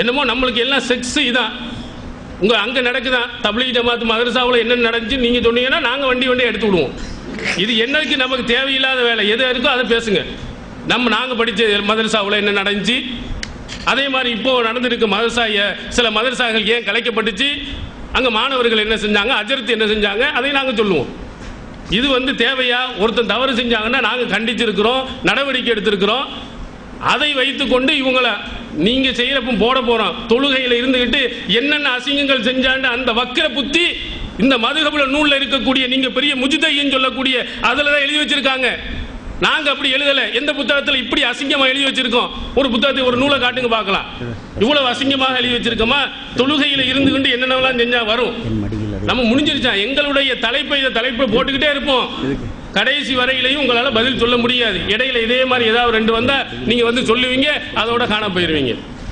என்னமோ நம்மளுக்கு எல்லாம் செக்ஸ் இதான். உங்கள் அங்கே நடக்குதான் தப்லீக் ஜமாத் மதரசாவில் என்ன நடந்துச்சு நீங்கள் சொன்னீங்கன்னா நாங்கள் வண்டி எடுத்து விடுவோம். இது என்னைக்கு நமக்கு தேவையில்லாத வேலை எது இருக்கோ அதை பேசுங்க. நாங்கள் படித்த மதரசாவில் என்ன நடந்துச்சு, அதே மாதிரி இப்போ நடந்திருக்கு சில மதரசாக்கள் ஏன் கலைக்கப்பட்டுச்சு, அங்கே மாணவர்கள் என்ன செஞ்சாங்க, அஜர்த்து என்ன செஞ்சாங்க, அதை நாங்கள் சொல்லுவோம். இது தேவையா? ஒருத்தன் தவறு செஞ்சாங்கன்னா நாங்கள் கண்டிச்சிருக்கிறோம், நடவடிக்கை எடுத்திருக்கிறோம். அதை வைத்துக்கொண்டு இவங்களை நீங்க செய்யறப்ப போட போறோம். தொழுகையில் இருந்துகிட்டு என்னென்ன அசிங்கங்கள் செஞ்சாண்டு அந்த வக்கிர புத்தி இந்த மதுஹபுல நூல்ல இருக்கக்கூடிய நீங்க பெரிய முஜ்தஹின்னு சொல்லக்கூடிய அதுல தான் எழுதி வச்சிருக்காங்க. நாங்க அப்படி எழுதல. எந்த புத்தகத்தில் இப்படி அசிங்கமா எழுதி வச்சிருக்கோம்? ஒரு புத்தகத்தை ஒரு நூலை காட்டுங்க பார்க்கலாம். இவ்வளவு அசிங்கமாக எழுதி வச்சிருக்கோமா? தொழுகையில இருந்துகிட்டு என்னென்னலாம் செஞ்சா வரும்? நம்ம முடிஞ்சிருச்சா? எங்களுடைய தலைப்பை போட்டுக்கிட்டே இருப்போம். கடைசி வரையிலையும் உங்களால் பதில் சொல்ல முடியாது. இடையில இதே மாதிரி ஏதாவது ரெண்டு வந்தா நீங்க சொல்லுவீங்க, அதோட காண போயிருவீங்க.